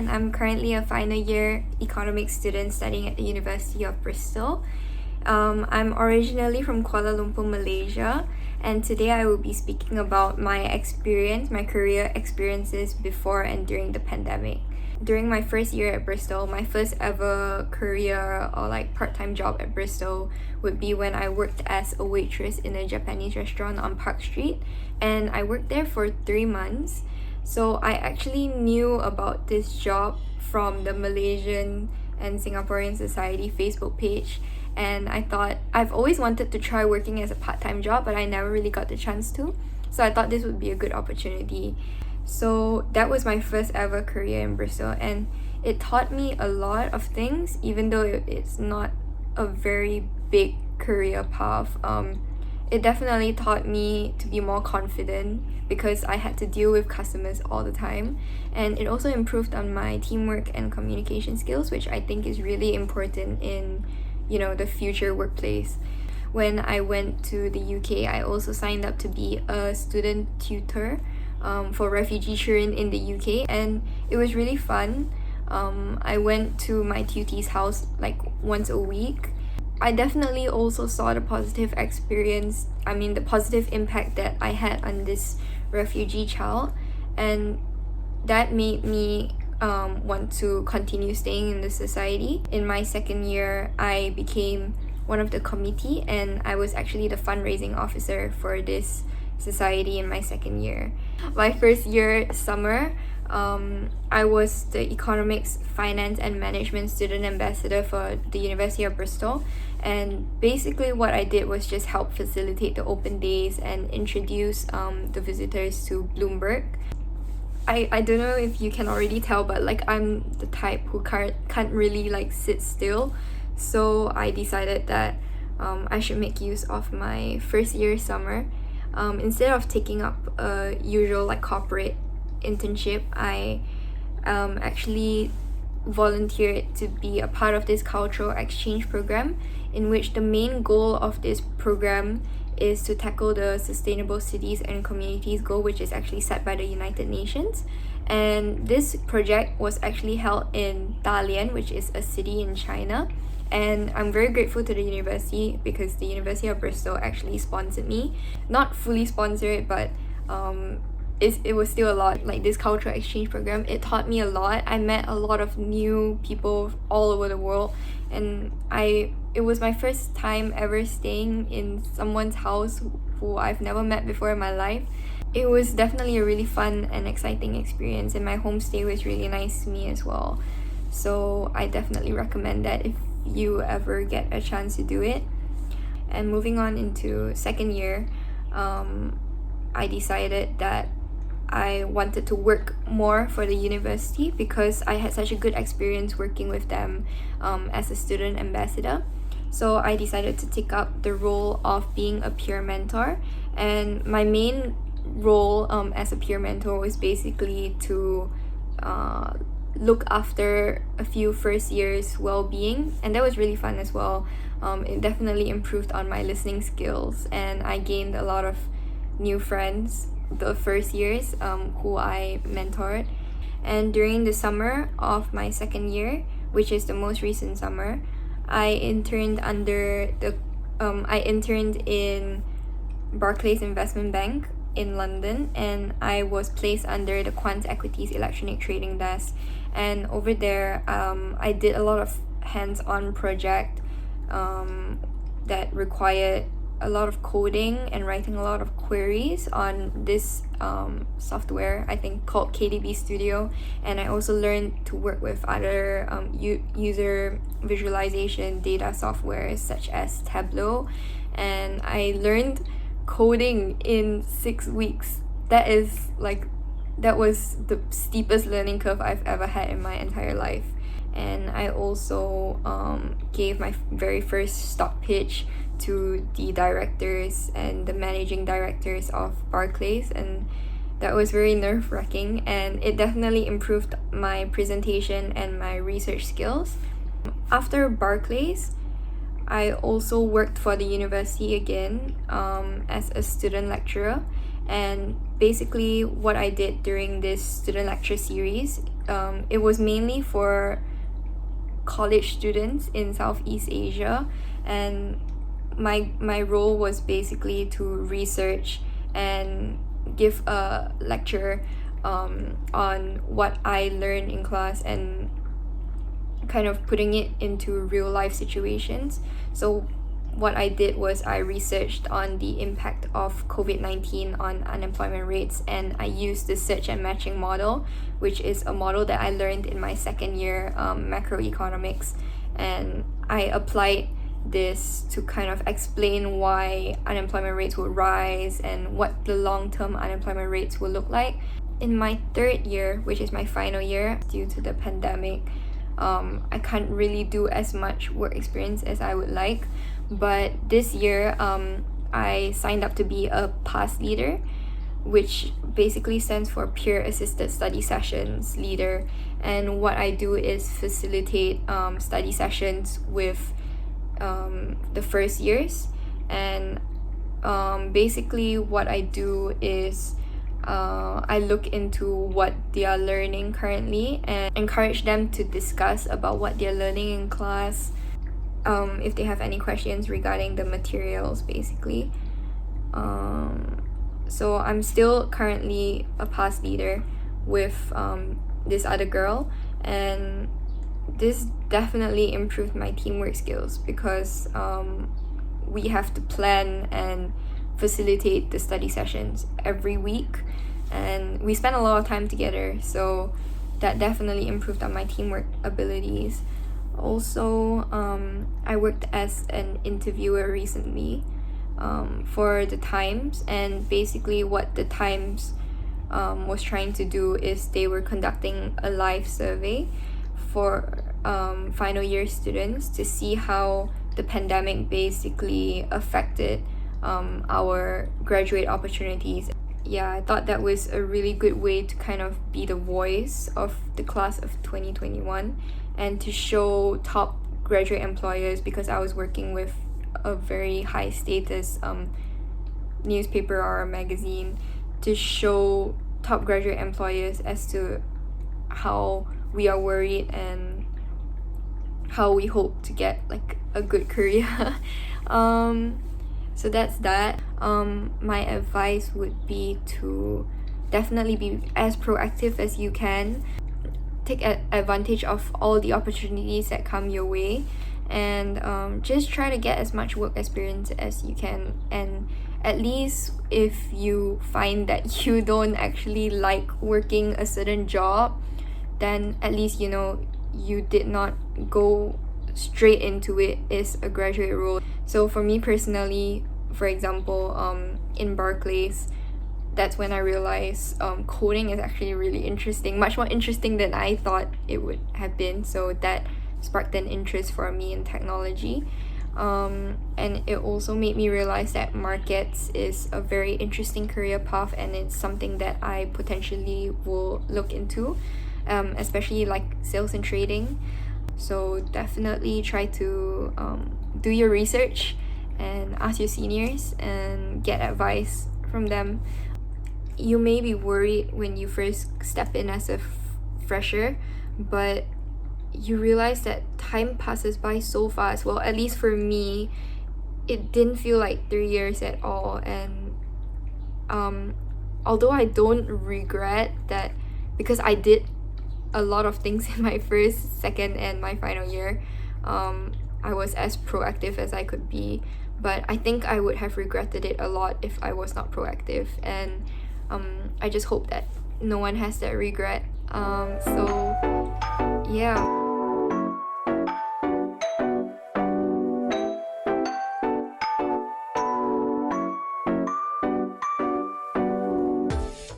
and I'm currently a final year economics student studying at the University of Bristol. I'm originally from Kuala Lumpur, Malaysia, and today I will be speaking about my career experiences before and during the pandemic. During my first year at Bristol, my first ever career or part-time job at Bristol would be when I worked as a waitress in a Japanese restaurant on Park Street, and I worked there for 3 months. So I actually knew about this job from the Malaysian and Singaporean Society Facebook page, and I thought I've always wanted to try working as a part-time job, but I never really got the chance to. So I thought this would be a good opportunity. So that was my first ever career in Bristol, and it taught me a lot of things, even though it's not a very big career path. It definitely taught me to be more confident because I had to deal with customers all the time, and it also improved on my teamwork and communication skills, which I think is really important in the future workplace. When I went to the UK, I also signed up to be a student tutor for refugee children in the UK, and it was really fun. I went to my tutee's house once a week. I definitely also saw the positive impact that I had on this refugee child, and that made me want to continue staying in the society. In my second year, I became one of the committee, and I was actually the fundraising officer for this society in my second year. My first year summer, I was the economics, finance and management student ambassador for the University of Bristol, and basically what I did was just help facilitate the open days and introduce the visitors to Bloomberg. I don't know if you can already tell, but I'm the type who can't really sit still, so I decided that I should make use of my first year summer. Instead of taking up a usual corporate internship, I actually volunteered to be a part of this cultural exchange program, in which the main goal of this program is to tackle the Sustainable Cities and Communities goal, which is actually set by the United Nations. And this project was actually held in Dalian, which is a city in China. And I'm very grateful to the university because the University of Bristol actually sponsored me. Not fully sponsored, but it was still a lot. This cultural exchange program, it taught me a lot. I met a lot of new people all over the world, and it was my first time ever staying in someone's house who I've never met before in my life. It was definitely a really fun and exciting experience, and my homestay was really nice to me as well. So I definitely recommend that if you ever get a chance to do it. And moving on into second year, I decided that I wanted to work more for the university because I had such a good experience working with them as a student ambassador. So I decided to take up the role of being a peer mentor, and my main role as a peer mentor was basically to look after a few first years well-being, and that was really fun as well. It definitely improved on my listening skills, and I gained a lot of new friends the first years who I mentored. And during the summer of my second year, which is the most recent summer, I interned in Barclays Investment Bank in London, and I was placed under the Quant Equities Electronic Trading Desk. And over there, I did a lot of hands-on project that required a lot of coding and writing a lot of queries on this software, I think called KDB Studio. And I also learned to work with other user visualization data softwares such as Tableau, and I learned coding in 6 weeks. That was the steepest learning curve I've ever had in my entire life. And I also gave my very first stock pitch to the directors and the managing directors of Barclays, and that was very nerve-wracking, and it definitely improved my presentation and my research skills. After Barclays, I also worked for the university again as a student lecturer, and basically what I did during this student lecture series it was mainly for college students in Southeast Asia, and my role was basically to research and give a lecture on what I learned in class and kind of putting it into real life situations. So what I did was I researched on the impact of COVID-19 on unemployment rates, and I used the search and matching model, which is a model that I learned in my second year macroeconomics, and I applied this to kind of explain why unemployment rates would rise and what the long-term unemployment rates will look like. In my third year, which is my final year, due to the pandemic, I can't really do as much work experience as I would like. But this year, I signed up to be a PAS leader, which basically stands for Peer Assisted Study Sessions leader. And what I do is facilitate study sessions with the first years. And basically what I do is I look into what they are learning currently and encourage them to discuss about what they're learning in class, if they have any questions regarding the materials, basically. So I'm still currently a PAS leader with this other girl, and this definitely improved my teamwork skills because we have to plan and facilitate the study sessions every week, and we spend a lot of time together, so that definitely improved on my teamwork abilities. Also, I worked as an interviewer recently for the Times, and basically what the Times was trying to do is they were conducting a live survey for final year students to see how the pandemic basically affected our graduate opportunities. Yeah, I thought that was a really good way to kind of be the voice of the class of 2021 and to show top graduate employers, because I was working with a very high status newspaper or magazine, to show top graduate employers as to how we are worried and how we hope to get like a good career. So that's that. My advice would be to definitely be as proactive as you can. Take advantage of all the opportunities that come your way, and just try to get as much work experience as you can. And at least if you find that you don't actually like working a certain job, then at least you know you did not go straight into it as a graduate role. So for me personally, for example, in Barclays, that's when I realized coding is actually really interesting, much more interesting than I thought it would have been. So that sparked an interest for me in technology. And it also made me realize that markets is a very interesting career path, and it's something that I potentially will look into, especially like sales and trading. So definitely try to do your research and ask your seniors and get advice from them. You may be worried when you first step in as a fresher, but you realize that time passes by so fast. Well, at least for me, it didn't feel like 3 years at all. And although I don't regret that, because I did a lot of things in my first, second, and my final year, I was as proactive as I could be, but I think I would have regretted it a lot if I was not proactive. And I just hope that no one has that regret. So yeah.